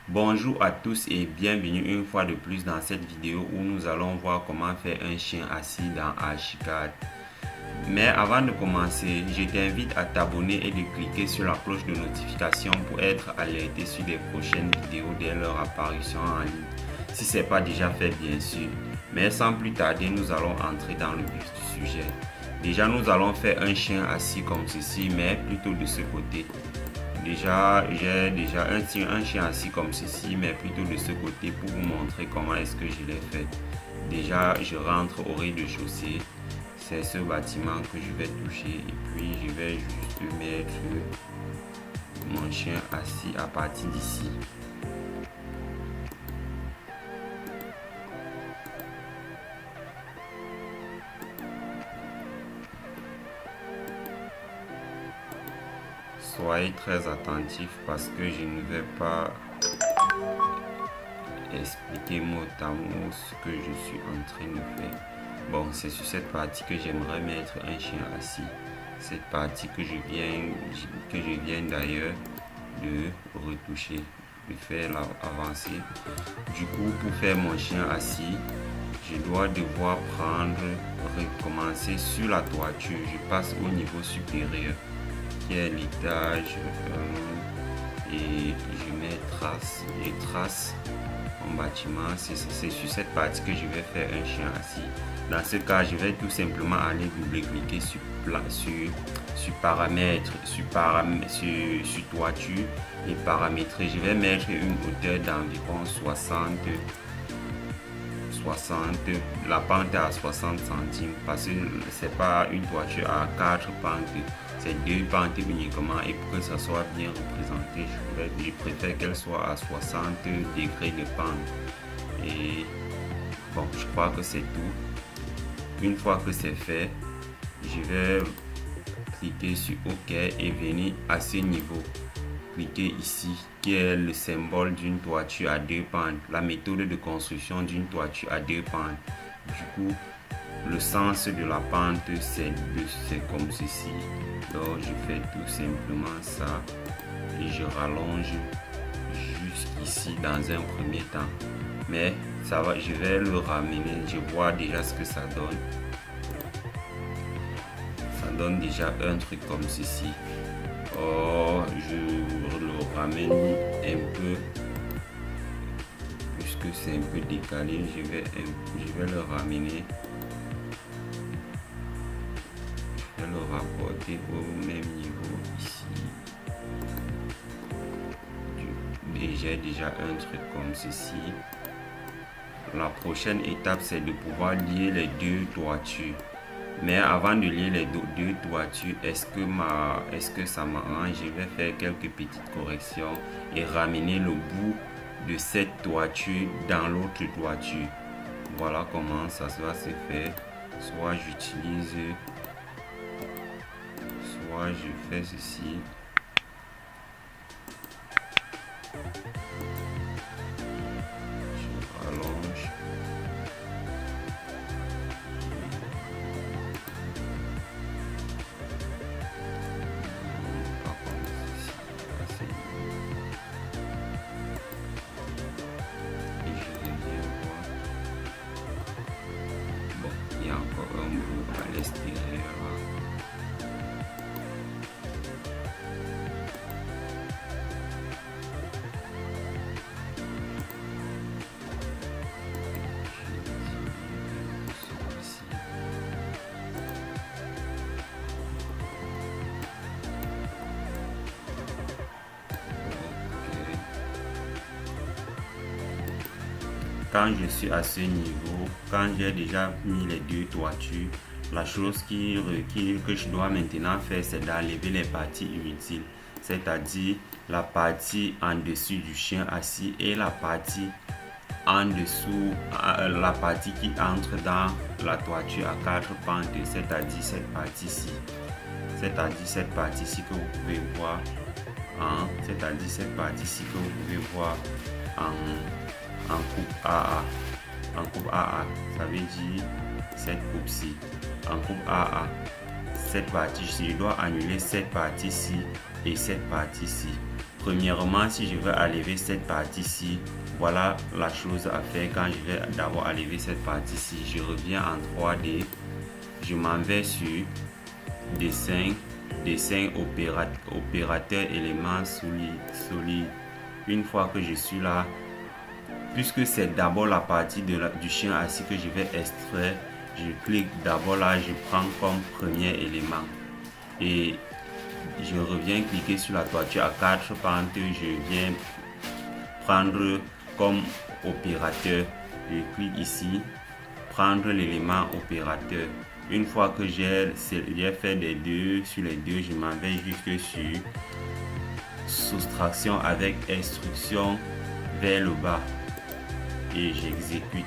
Bonjour à tous et bienvenue une fois de plus dans cette vidéo où nous allons voir comment faire un chien assis dans Archicad. Mais avant de commencer, je t'invite à t'abonner et de cliquer sur la cloche de notification pour être alerté sur les prochaines vidéos dès leur apparition en ligne. Si ce n'est pas déjà fait bien sûr. Mais sans plus tarder, nous allons entrer dans le vif du sujet. Déjà, nous allons faire un chien assis comme ceci, mais plutôt de ce côté. Déjà, j'ai un chien assis comme ceci, mais plutôt de ce côté pour vous montrer comment est-ce que je l'ai fait. Déjà, je rentre au rez-de-chaussée. C'est ce bâtiment que je vais toucher et puis je vais juste mettre mon chien assis à partir d'ici. Soyez très attentifs parce que je ne vais pas expliquer mot à mot ce que je suis en train de faire. Bon, c'est sur cette partie que j'aimerais mettre un chien assis. Cette partie que je viens d'ailleurs de retoucher, de faire avancer. Du coup, pour faire mon chien assis, je dois devoir recommencer sur la toiture. Je passe au niveau supérieur qui est l'étage et je mets trace mon bâtiment. C'est sur cette partie que je vais faire un chien assis. Dans ce cas, je vais tout simplement aller double-cliquer sur paramètres, sur toiture et paramétrer. Je vais mettre une hauteur d'environ 60, la pente est à 60 centimes parce que c'est pas une toiture à 4 pentes, c'est 2 pentes uniquement, et pour que ça soit bien représenté, je préfère qu'elle soit à 60 degrés de pente. Et bon, je crois que c'est tout. Une fois que c'est fait, je vais cliquer sur OK et venir à ce niveau. Cliquez ici qui est le symbole d'une toiture à 2 pentes, la méthode de construction d'une toiture à 2 pentes. Du coup, le sens de la pente c'est comme ceci. Donc je fais tout simplement ça et je rallonge jusqu'ici dans un premier temps. Mais ça va, je vais le ramener, je vois déjà ce que ça donne. Ça donne déjà un truc comme ceci. Oh, je le ramène un peu puisque c'est un peu décalé. Je vais le ramener. Je vais le rapporter au même niveau ici. J'ai déjà un truc comme ceci. La prochaine étape, c'est de pouvoir lier les deux toitures. Mais avant de lier les deux toitures, est-ce que ça m'arrange? Je vais faire quelques petites corrections et ramener le bout de cette toiture dans l'autre toiture. Voilà comment ça va se faire. Soit j'utilise, soit je fais ceci. Je rallonge. Il y a encore un bout à l'extérieur. Quand je suis à ce niveau, quand j'ai déjà mis les deux toitures, la chose que je dois maintenant faire, c'est d'enlever les parties inutiles, c'est-à-dire la partie en dessus du chien assis et la partie en dessous, la partie qui entre dans la toiture à 4 pentes, c'est-à-dire cette partie-ci. C'est-à-dire cette partie-ci que vous pouvez voir en coupe AA. en coupe AA, ça veut dire cette coupe-ci. En coupe AA, cette partie-ci, je dois annuler cette partie-ci et cette partie-ci. Premièrement, si je veux enlever cette partie-ci, voilà la chose à faire. Quand je vais d'abord enlever cette partie-ci, je reviens en 3D, je m'en vais sur dessin opérateur éléments solide. Une fois que je suis là, puisque c'est d'abord la partie du chien assis que je vais extraire, je clique d'abord là, je prends comme premier élément et je reviens cliquer sur la toiture à 4 pentes, je viens prendre comme opérateur, je clique ici, prendre l'élément opérateur. Une fois que j'ai fait des deux sur les deux, je m'en vais jusque sur soustraction avec instruction vers le bas et j'exécute.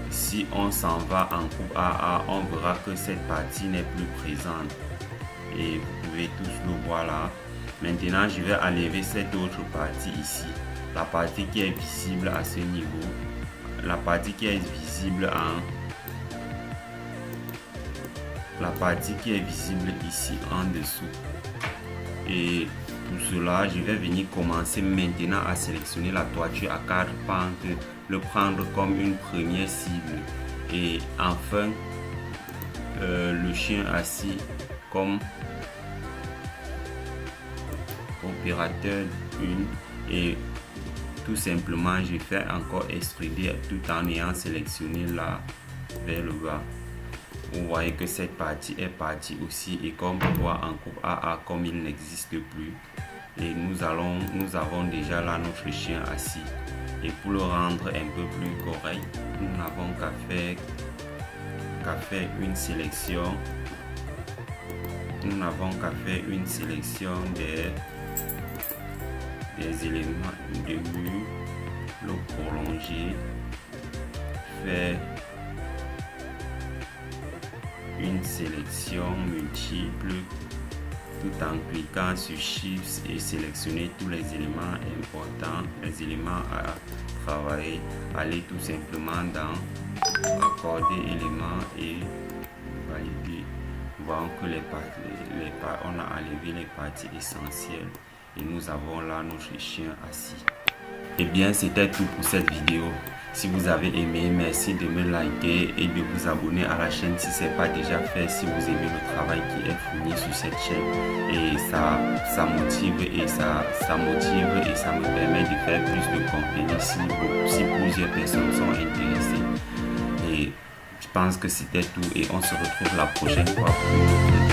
Si on s'en va en coupe AA, on verra que cette partie n'est plus présente et vous pouvez tous le voir là. Maintenant, je vais enlever cette autre partie ici, la partie qui est visible à ce niveau, la partie qui est visible ici en dessous. Et pour cela, je vais venir commencer maintenant à sélectionner la toiture à 4 pentes, le prendre comme une première cible et enfin le chien assis comme opérateur 1 et tout simplement je fais encore extruder tout en ayant sélectionné là vers le bas. Vous voyez que cette partie est partie aussi et comme on voit en coupe AA, comme il n'existe plus, et nous avons déjà là notre chien assis. Et pour le rendre un peu plus correct, nous n'avons qu'à faire une sélection. Nous n'avons qu'à faire une sélection des éléments de mur, le prolonger, faire une sélection multiple tout en cliquant sur Shift et sélectionner tous les éléments importants, les éléments à travailler. Aller tout simplement dans accorder éléments et valider. Voyons que on a enlevé les parties essentielles et nous avons là notre chien assis. Et bien, c'était tout pour cette vidéo. Si vous avez aimé, merci de me liker et de vous abonner à la chaîne si ce n'est pas déjà fait, si vous aimez le travail qui est fourni sur cette chaîne. Et ça motive et ça me permet de faire plus de contenu si plusieurs personnes sont intéressées. Et je pense que c'était tout et on se retrouve la prochaine fois pour une autre vidéo.